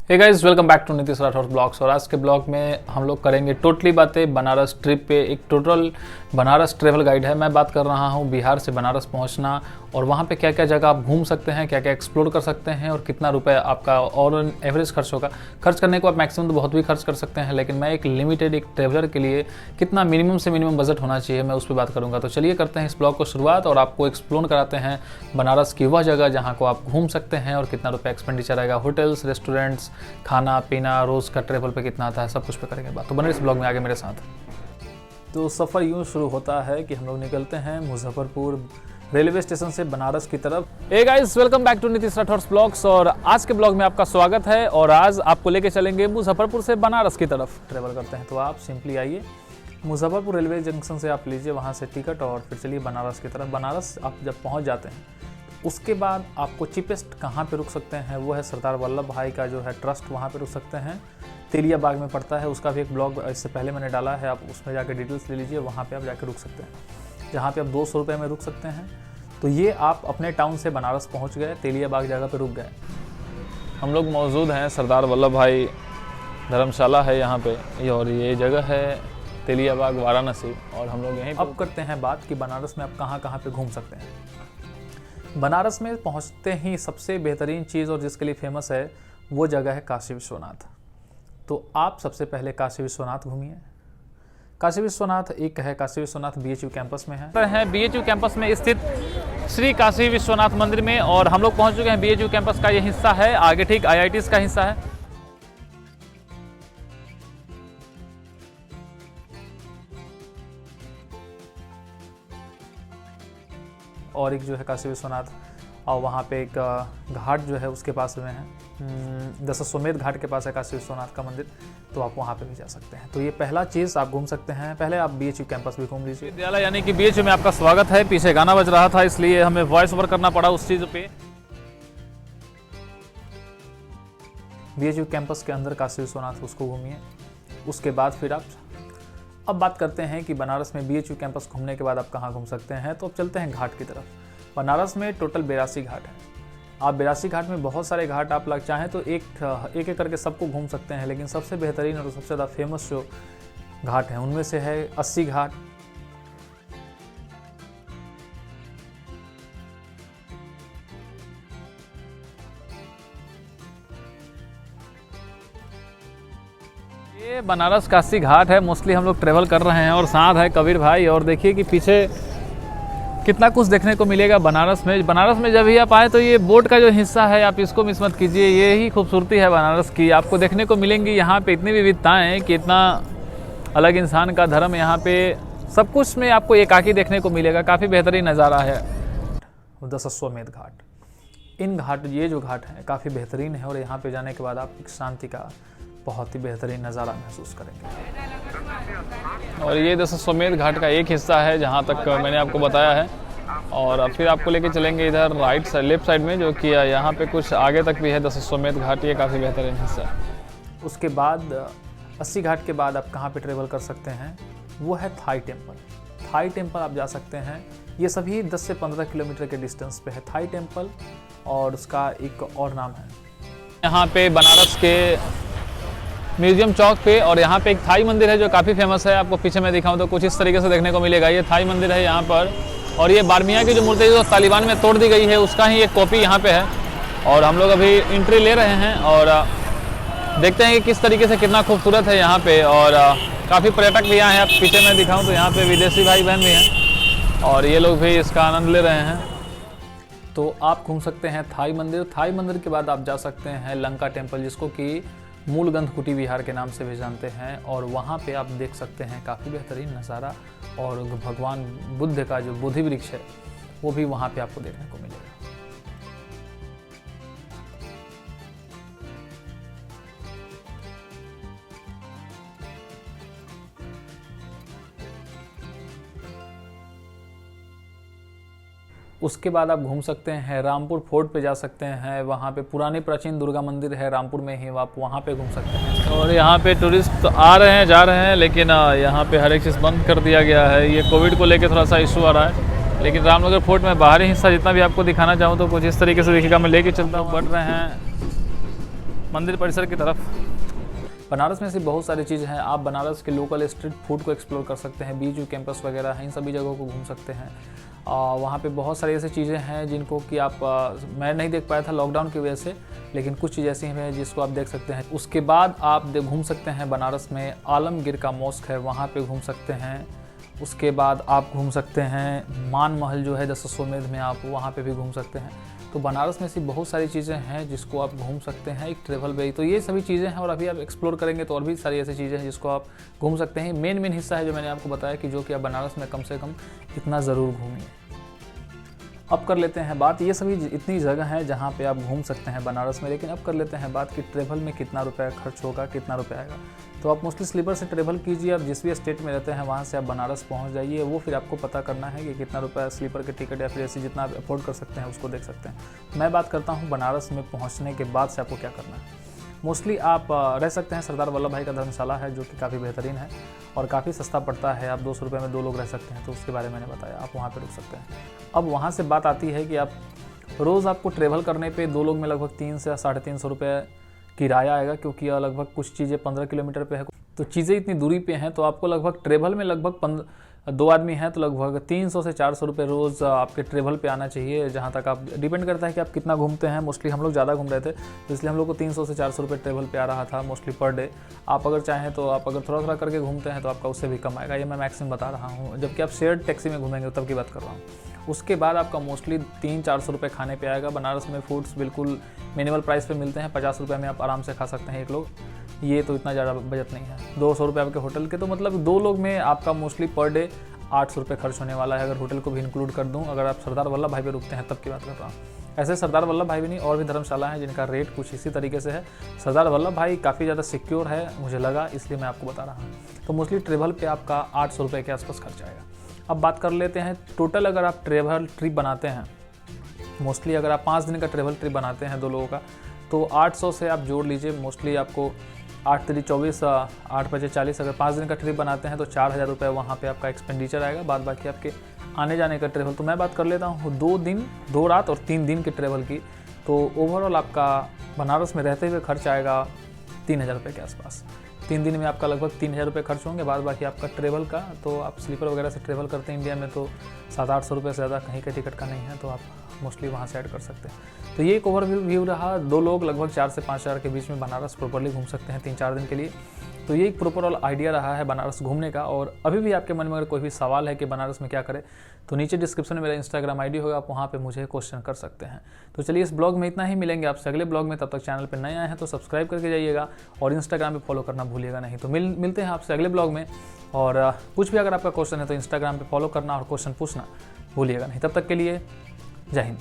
Hey guys, welcome back to Nitish Rathore blogs. और आज के ब्लॉग में हम लोग करेंगे टोटली बातें बनारस ट्रिप पे। एक टोटल बनारस ट्रेवल गाइड है। मैं बात कर रहा हूँ बिहार से बनारस पहुँचना और वहाँ पे क्या क्या जगह आप घूम सकते हैं, क्या क्या एक्सप्लोर कर सकते हैं और कितना रुपए आपका और एवरेज खर्च होगा। खर्च करने को आप मैक्सिमम तो बहुत भी खर्च कर सकते हैं, लेकिन मैं एक लिमिटेड एक ट्रेवलर के लिए कितना मिनिमम से मिनिमम बजट होना चाहिए मैं उस पर बात करूँगा। तो चलिए करते हैं इस ब्लॉग को शुरुआत और आपको एक्सप्लोर कराते हैं बनारस की वह जगह जहाँ को आप घूम सकते हैं और कितना रुपये एक्सपेंडिचर आएगा। होटल्स, रेस्टोरेंट्स, खाना पीना, रोज़ का ट्रेवल पे कितना आता है, सब कुछ पे करेंगे बात। तो बने इस ब्लॉग में आगे मेरे साथ। तो सफ़र यूँ शुरू होता है कि हम लोग निकलते हैं मुजफ्फरपुर रेलवे स्टेशन से बनारस की तरफ। Hey guys, welcome back to Nitish Rathore blogs. और आज के ब्लॉग में आपका स्वागत है और आज आपको लेके चलेंगे मुजफ्फरपुर से बनारस की तरफ ट्रेवल करते हैं। तो आप सिंपली आइए मुजफ्फरपुर रेलवे जंक्शन से, आप लीजिए वहाँ से टिकट और फिर चलिए बनारस की तरफ। बनारस आप जब पहुँच जाते हैं उसके बाद आपको चीपेस्ट कहाँ पे रुक सकते हैं वो है सरदार वल्लभ भाई का जो है ट्रस्ट, वहाँ पे रुक सकते हैं। तेलिया बाग में पड़ता है, उसका भी एक ब्लॉग इससे पहले मैंने डाला है, आप उसमें जाके डिटेल्स ले लीजिए। वहाँ पे आप जाके रुक सकते हैं, जहाँ पे आप 200 रुपये में रुक सकते हैं। तो ये आप अपने टाउन से बनारस पहुँच गए, तेलिया बाग जगह पर रुक गए। हम लोग मौजूद हैं सरदार वल्लभ भाई धर्मशाला है यहाँ पे, और ये जगह है तेलिया बाग वाराणसी। और हम लोग यहीं अब करते हैं बात कि बनारस में आप कहाँ कहाँ पे घूम सकते हैं। बनारस में पहुंचते ही सबसे बेहतरीन चीज़ और जिसके लिए फेमस है वो जगह है काशी विश्वनाथ। तो आप सबसे पहले काशी विश्वनाथ घूमिए। काशी विश्वनाथ एक है, काशी विश्वनाथ BHU कैंपस में है। BHU कैंपस में स्थित श्री काशी विश्वनाथ मंदिर में, और हम लोग पहुंच चुके हैं। BHU कैंपस का ये हिस्सा है, आगे ठीक IITs का हिस्सा है। और एक जो है काशी विश्वनाथ, और वहाँ पे एक घाट जो है उसके पास में है, दशाश्वमेध घाट के पास है काशी विश्वनाथ का मंदिर, तो आप वहाँ पे भी जा सकते हैं। तो ये पहला चीज़ आप घूम सकते हैं। पहले आप BHU कैंपस भी घूम लीजिए। विद्यालय यानी कि BHU में आपका स्वागत है। पीछे गाना बज रहा था इसलिए हमें वॉइस ओवर करना पड़ा उस चीज़ पे। BHU कैंपस के अंदर काशी विश्वनाथ, उसको घूमिए। उसके बाद फिर आप अब बात करते हैं कि बनारस में BHU कैंपस घूमने के बाद आप कहाँ घूम सकते हैं। तो अब चलते हैं घाट की तरफ। बनारस में टोटल 82 घाट है। आप 82 घाट में बहुत सारे घाट आप लग चाहें तो एक एक करके सबको घूम सकते हैं, लेकिन सबसे बेहतरीन और सबसे ज़्यादा फेमस जो घाट हैं उनमें से है 80 घाट। ये बनारस काशी घाट है। मोस्टली हम लोग ट्रेवल कर रहे हैं और साथ है कबीर भाई। और देखिए कि पीछे कितना कुछ देखने को मिलेगा बनारस में। बनारस में जब भी आप आए तो ये बोट का जो हिस्सा है आप इसको मिस मत कीजिए। ये ही खूबसूरती है बनारस की, आपको देखने को मिलेंगी। यहाँ पे इतनी विविधताएं हैं कि इतना अलग इंसान का धर्म, यहाँ पे सब कुछ में आपको एकाकी देखने को मिलेगा। काफ़ी बेहतरीन नज़ारा है। दशाश्वमेध घाट, इन घाट, ये जो घाट हैं काफ़ी बेहतरीन है और यहाँ पे जाने के बाद आप एक शांति का बहुत ही बेहतरीन नज़ारा महसूस करेंगे। और ये दशाश्वमेध घाट का एक हिस्सा है जहाँ तक मैंने आपको बताया है। और अब फिर आपको लेके चलेंगे इधर राइट साइड, लेफ्ट साइड में, जो कि यहाँ पे कुछ आगे तक भी है दशाश्वमेध घाट। ये काफ़ी बेहतरीन हिस्सा है। उसके बाद 80 घाट के बाद आप कहाँ पे ट्रेवल कर सकते हैं वो है थाई टेम्पल। थाई टेम्पल आप जा सकते हैं। ये सभी 10 से 15 किलोमीटर के डिस्टेंस पे है थाई टेम्पल, और उसका एक और नाम है यहाँ पे बनारस के म्यूजियम चौक पे। और यहाँ पे एक थाई मंदिर है जो काफ़ी फेमस है। आपको पीछे मैं दिखाऊं तो कुछ इस तरीके से देखने को मिलेगा। ये थाई मंदिर है यहाँ पर, और ये बारमिया की जो मूर्ति है जो तालिबान में तोड़ दी गई है उसका ही एक कॉपी यहाँ पे है। और हम लोग अभी एंट्री ले रहे हैं और देखते हैं कि किस तरीके से कितना खूबसूरत है यहाँ पे। और काफ़ी पर्यटक भी यहाँ हैं। आप पीछे मैं दिखाऊँ तो यहाँ पे विदेशी भाई बहन भी हैं और ये लोग भी इसका आनंद ले रहे हैं। तो आप घूम सकते हैं थाई मंदिर। थाई मंदिर के बाद आप जा सकते हैं लंका टेम्पल, जिसको कि मूल गंधकुटी विहार के नाम से भी जानते हैं। और वहाँ पे आप देख सकते हैं काफ़ी बेहतरीन नज़ारा, और भगवान बुद्ध का जो बोधि वृक्ष है वो भी वहाँ पे आपको देखने को मिलेगा। उसके बाद आप घूम सकते हैं रामपुर फोर्ट पे, जा सकते हैं। वहाँ पे पुराने प्राचीन दुर्गा मंदिर है रामपुर में ही, आप वहाँ पे घूम सकते हैं। और यहाँ पे टूरिस्ट तो आ रहे हैं, जा रहे हैं, लेकिन यहाँ पे हर एक चीज़ बंद कर दिया गया है। ये कोविड को लेके थोड़ा सा इशू आ रहा है। लेकिन रामनगर फोर्ट में बाहरी हिस्सा जितना भी आपको दिखाना चाहूँ तो कुछ इस तरीके से देखिएगा। मैं लेके चलता हूँ। बढ़ रहे हैं मंदिर परिसर की तरफ। बनारस में ऐसी बहुत सारी चीज़ें हैं। आप बनारस के लोकल स्ट्रीट फूड को एक्सप्लोर कर सकते हैं, बीच कैंपस वगैरह हैं, इन सभी जगहों को घूम सकते हैं। वहाँ पे बहुत सारी ऐसी चीज़ें हैं जिनको कि आप मैं नहीं देख पाया था लॉकडाउन की वजह से, लेकिन कुछ चीज़ ऐसी हैं जिसको आप देख सकते हैं। उसके बाद आप घूम सकते हैं बनारस में आलमगीर का मॉस्क है, वहाँ पे घूम सकते हैं। उसके बाद आप घूम सकते हैं मान महल जो है दशाश्वमेध में, आप वहाँ पे भी घूम सकते हैं। तो बनारस में ऐसी बहुत सारी चीज़ें हैं जिसको आप घूम सकते हैं एक ट्रैवल वे। तो ये सभी चीज़ें हैं और अभी आप एक्सप्लोर करेंगे तो और भी सारी ऐसी चीज़ें हैं जिसको आप घूम सकते हैं। मेन हिस्सा है जो मैंने आपको बताया कि जो कि आप बनारस में कम से कम इतना ज़रूर घूमिए। अब कर लेते हैं बात, ये सभी इतनी जगह हैं जहाँ पे आप घूम सकते हैं बनारस में, लेकिन अब कर लेते हैं बात कि ट्रैवल में कितना रुपया खर्च होगा, कितना रुपया आएगा। तो आप मोस्टली स्लीपर से ट्रैवल कीजिए। आप जिस भी स्टेट में रहते हैं वहाँ से आप बनारस पहुँच जाइए, वो फिर आपको पता करना है कि कितना रुपया स्लीपर के टिकट या फिर ऐसे जितना आप अफोर्ड कर सकते हैं उसको देख सकते हैं। मैं बात करता हूँ बनारस में पहुँचने के बाद से आपको क्या करना है। मोस्टली आप रह सकते हैं सरदार वल्लभ भाई का धर्मशाला है जो कि काफ़ी बेहतरीन है और काफ़ी सस्ता पड़ता है। आप 200 रुपये में 2 लोग रह सकते हैं, तो उसके बारे में मैंने बताया, आप वहाँ पे रुक सकते हैं। अब वहाँ से बात आती है कि आप रोज़ आपको ट्रैवल करने पे 2 लोग में लगभग 300 से 350 रुपये किराया आएगा, क्योंकि लगभग कुछ चीज़ें 15 किलोमीटर पे है, तो चीज़ें इतनी दूरी पे हैं, तो आपको लगभग ट्रैवल में लगभग 2 आदमी हैं तो लगभग 300 से 400 रुपये रोज़ आपके ट्रैवल पे आना चाहिए। जहाँ तक आप डिपेंड करता है कि आप कितना घूमते हैं। मोस्टली हम लोग ज़्यादा घूम रहे थे तो इसलिए हम लोग को 300 से 400 रुपये ट्रैवल पे आ रहा था मोस्टली पर डे। आप अगर चाहें तो आप अगर थोड़ा थोड़ा करके घूमते हैं तो आपका उससे भी कम आएगा, ये मैं मैक्सिमम बता रहा हूँ। जबकि आप शेयर्ड टैक्सी में घूमेंगे तब की बात कर रहा हूँ। उसके बाद आपका मोस्टली 300-400 रुपये खाने पे आएगा। बनारस में फूड्स बिल्कुल मिनिमल प्राइस पे मिलते हैं, 50 रुपये में आप आराम से खा सकते हैं एक लोग। ये तो इतना ज़्यादा बजट नहीं है। 200 रुपये आपके होटल के, तो मतलब 2 लोग में आपका मोस्टली पर डे 800 रुपये खर्च होने वाला है, अगर होटल को भी इंक्लूड कर दूं। अगर आप सरदार वल्लभ भाई पे रुकते हैं तब की बात कर रहा हूँ। ऐसे सरदार वल्लभ भाई भी नहीं, और भी धर्मशाला हैं जिनका रेट कुछ इसी तरीके से है। सरदार वल्लभ भाई काफ़ी ज़्यादा सिक्योर है मुझे लगा, इसलिए मैं आपको बता रहा हूँ। तो मोस्टली ट्रेवल पे आपका 800 रुपये के आसपास खर्च आएगा। अब बात कर लेते हैं टोटल, अगर आप ट्रेवल ट्रिप बनाते हैं, मोस्टली अगर आप 5 दिन का ट्रेवल ट्रिप बनाते हैं 2 लोगों का, तो 800 से आप जोड़ लीजिए। मोस्टली आपको 8 तिरी 24, 8 बजे 40, अगर 5 दिन का ट्रिप बनाते हैं तो 4000 रुपये वहाँ पे आपका एक्सपेंडिचर आएगा। बाद बाकी आपके आने जाने का ट्रेवल। तो मैं बात कर लेता हूँ 2 दिन 2 रात और 3 दिन के ट्रेवल की, तो ओवरऑल आपका बनारस में रहते हुए खर्च आएगा 3000 रुपये के आसपास। 3 दिन में आपका लगभग 3000 रुपये खर्च होंगे। बाद बाकी आपका ट्रेवल का, तो आप स्लीपर वगैरह से ट्रेवल करते हैं इंडिया में तो 700-800 रुपये से ज़्यादा कहीं का टिकट का नहीं है, तो आप मोस्टली वहाँ से ऐड कर सकते हैं। तो ये एक ओवरव्यू रहा। 2 लोग लगभग 4 से 5 हज़ार के बीच में बनारस प्रॉपर्ली घूम सकते हैं 3-4 दिन के लिए। तो ये एक प्रॉपर आइडिया रहा है बनारस घूमने का। और अभी भी आपके मन में अगर कोई भी सवाल है कि बनारस में क्या करें, तो नीचे डिस्क्रिप्शन में मेरा इंस्टाग्राम आईडी होगा, आप वहाँ पे मुझे क्वेश्चन कर सकते हैं। तो चलिए इस ब्लॉग में इतना ही, मिलेंगे आपसे अगले ब्लॉग में। तब तक चैनल पर नए आए हैं तो सब्सक्राइब करके जाइएगा और इंस्टाग्राम पे फॉलो करना भूलिएगा नहीं। तो मिलते हैं आपसे अगले ब्लॉग में। और कुछ भी अगर आपका क्वेश्चन है तो इंस्टाग्राम पर फॉलो करना और क्वेश्चन पूछना भूलिएगा नहीं। तब तक के लिए जय हिंद।